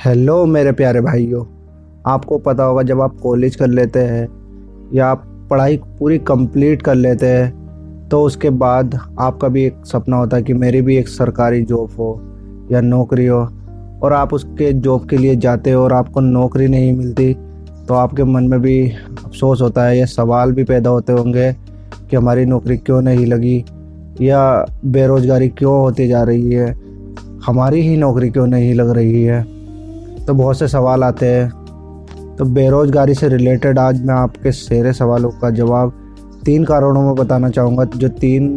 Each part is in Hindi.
हेलो मेरे प्यारे भाइयों। आपको पता होगा जब आप कॉलेज कर लेते हैं या आप पढ़ाई पूरी कंप्लीट कर लेते हैं तो उसके बाद आपका भी एक सपना होता है कि मेरी भी एक सरकारी जॉब हो या नौकरी हो, और आप उसके जॉब के लिए जाते हो और आपको नौकरी नहीं मिलती तो आपके मन में भी अफसोस होता है या सवाल भी पैदा होते होंगे कि हमारी नौकरी क्यों नहीं लगी या बेरोज़गारी क्यों होती जा रही है, हमारी ही नौकरी क्यों नहीं लग रही है। तो बहुत से सवाल आते हैं। तो बेरोज़गारी से रिलेटेड आज मैं आपके सारे सवालों का जवाब 3 कारणों में बताना चाहूँगा। जो 3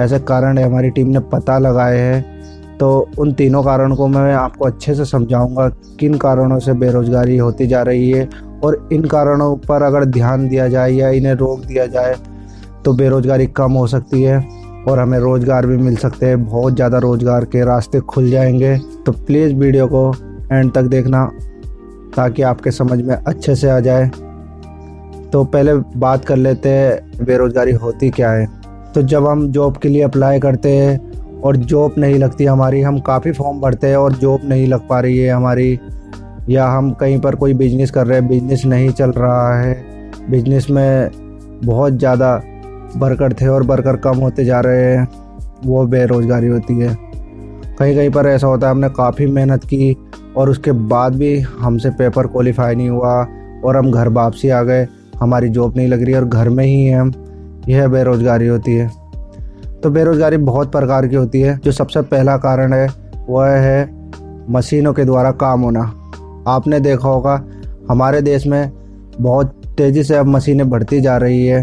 ऐसे कारण है हमारी टीम ने पता लगाए हैं, तो उन तीनों कारणों को मैं आपको अच्छे से समझाऊंगा किन कारणों से बेरोज़गारी होती जा रही है, और इन कारणों पर अगर ध्यान दिया जाए या इन्हें रोक दिया जाए तो बेरोज़गारी कम हो सकती है और हमें रोज़गार भी मिल सकते हैं। बहुत ज़्यादा रोज़गार के रास्ते खुल जाएंगे। तो प्लीज़ वीडियो को एंड तक देखना ताकि आपके समझ में अच्छे से आ जाए। तो पहले बात कर लेते हैं बेरोज़गारी होती क्या है। तो जब हम जॉब के लिए अप्लाई करते हैं और जॉब नहीं लगती हमारी, हम काफ़ी फॉर्म भरते हैं और जॉब नहीं लग पा रही है हमारी, या हम कहीं पर कोई बिजनेस कर रहे हैं, बिजनेस नहीं चल रहा है, बिजनेस में बहुत ज़्यादा वर्कर थे और वर्कर कम होते जा रहे हैं, वो बेरोज़गारी होती है। कहीं कहीं पर ऐसा होता है हमने काफ़ी मेहनत की और उसके बाद भी हमसे पेपर क्वालिफाई नहीं हुआ और हम घर वापसी आ गए, हमारी जॉब नहीं लग रही और घर में ही हैं हम, यह बेरोज़गारी होती है। तो बेरोज़गारी बहुत प्रकार की होती है। जो सबसे पहला कारण है वह है मशीनों के द्वारा काम होना। आपने देखा होगा हमारे देश में बहुत तेज़ी से अब मशीनें बढ़ती जा रही है,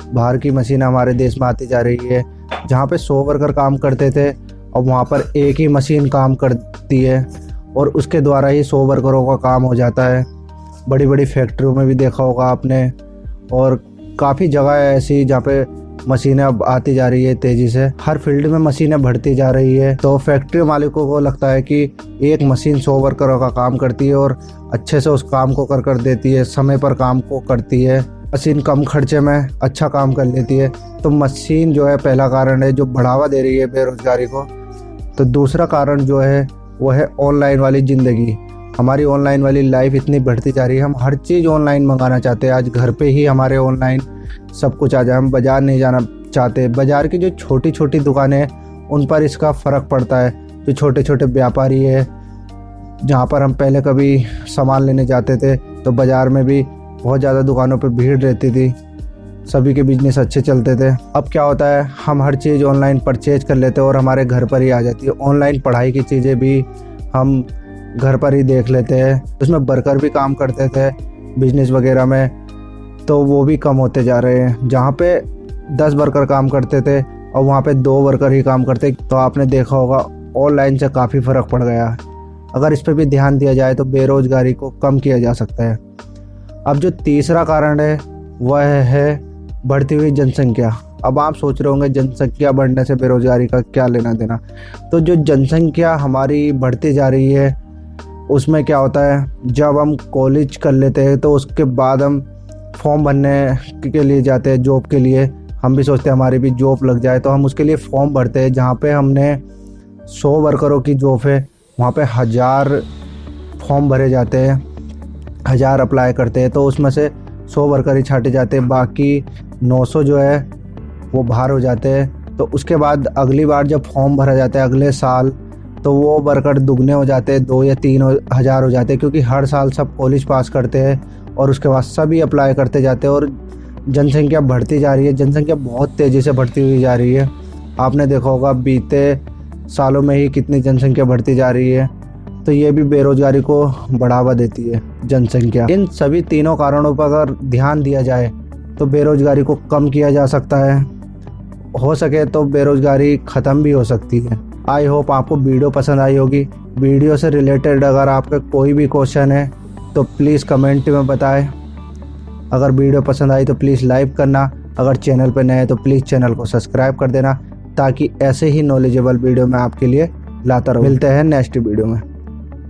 बाहर की मशीनें हमारे देश में आती जा रही है। जहाँ पे 100 वर्कर काम करते थे और वहाँ पर एक ही मशीन काम करती है और उसके द्वारा ही 100 वर्करों का काम हो जाता है। बड़ी बड़ी फैक्ट्रियों में भी देखा होगा आपने, और काफ़ी जगह है ऐसी जहाँ पे मशीनें अब आती जा रही है तेज़ी से। हर फील्ड में मशीनें बढ़ती जा रही है। तो फैक्ट्री मालिकों को लगता है कि एक मशीन 100 वर्करों का काम करती है और अच्छे से उस काम को कर देती है, समय पर काम को करती है, मशीन कम खर्चे में अच्छा काम कर लेती है। तो मशीन जो है पहला कारण है जो बढ़ावा दे रही है बेरोज़गारी को। तो दूसरा कारण जो है वो है ऑनलाइन वाली ज़िंदगी। हमारी ऑनलाइन वाली लाइफ इतनी बढ़ती जा रही है, हम हर चीज़ ऑनलाइन मंगाना चाहते हैं। आज घर पे ही हमारे ऑनलाइन सब कुछ आ जाए, हम बाज़ार नहीं जाना चाहते। बाज़ार की जो छोटी छोटी दुकानें हैं उन पर इसका फ़र्क पड़ता है। जो छोटे छोटे व्यापारी है, जहाँ पर हम पहले कभी सामान लेने जाते थे तो बाज़ार में भी बहुत ज़्यादा दुकानों पर भीड़ रहती थी, सभी के बिजनेस अच्छे चलते थे। अब क्या होता है हम हर चीज़ ऑनलाइन परचेज कर लेते हैं और हमारे घर पर ही आ जाती है। ऑनलाइन पढ़ाई की चीज़ें भी हम घर पर ही देख लेते हैं। उसमें वर्कर भी काम करते थे बिजनेस वगैरह में, तो वो भी कम होते जा रहे हैं। जहाँ पे 10 वर्कर काम करते थे और वहाँ पे 2 वर्कर ही काम करते, तो आपने देखा होगा ऑनलाइन से काफ़ी फ़र्क पड़ गया है। अगर इस पर भी ध्यान दिया जाए तो बेरोज़गारी को कम किया जा सकता है। अब जो तीसरा कारण है वह है बढ़ती हुई जनसंख्या। अब आप सोच रहे होंगे जनसंख्या बढ़ने से बेरोज़गारी का क्या लेना देना। तो जो जनसंख्या हमारी बढ़ती जा रही है उसमें क्या होता है, जब हम कॉलेज कर लेते हैं तो उसके बाद हम फॉर्म भरने के लिए जाते हैं जॉब के लिए। हम भी सोचते हैं हमारी भी जॉब लग जाए, तो हम उसके लिए फॉर्म भरते हैं। जहाँ पे हमने 100 वर्करों की जॉब है वहाँ पे 1000 फॉर्म भरे जाते हैं, 1000 अप्लाई करते हैं, तो उसमें से 100 वर्कर ही छांटे जाते हैं, बाकी 900 जो है वो बाहर हो जाते हैं। तो उसके बाद अगली बार जब फॉर्म भरा जाता है अगले साल, तो वो वर्कर दुगने हो जाते हैं, 2 या 3 हज़ार हो जाते हैं, क्योंकि हर साल सब कॉलेज पास करते हैं और उसके बाद सभी अप्लाई करते जाते हैं और जनसंख्या बढ़ती जा रही है। जनसंख्या बहुत तेज़ी से बढ़ती हुई जा रही है। आपने देखा होगा बीते सालों में ही कितनी जनसंख्या बढ़ती जा रही है। तो ये भी बेरोज़गारी को बढ़ावा देती है जनसंख्या। इन सभी तीनों कारणों पर अगर ध्यान दिया जाए तो बेरोज़गारी को कम किया जा सकता है। हो सके तो बेरोज़गारी ख़त्म भी हो सकती है। आई होप आपको वीडियो पसंद आई होगी। वीडियो से रिलेटेड अगर आपका कोई भी क्वेश्चन है तो प्लीज़ कमेंट में बताएं। अगर वीडियो पसंद आई तो प्लीज़ लाइक करना। अगर चैनल पर नए हैं तो प्लीज़ चैनल को सब्सक्राइब कर देना, ताकि ऐसे ही नॉलेजेबल वीडियो मैं आपके लिए लाता रहूं। मिलते हैं नेक्स्ट वीडियो में।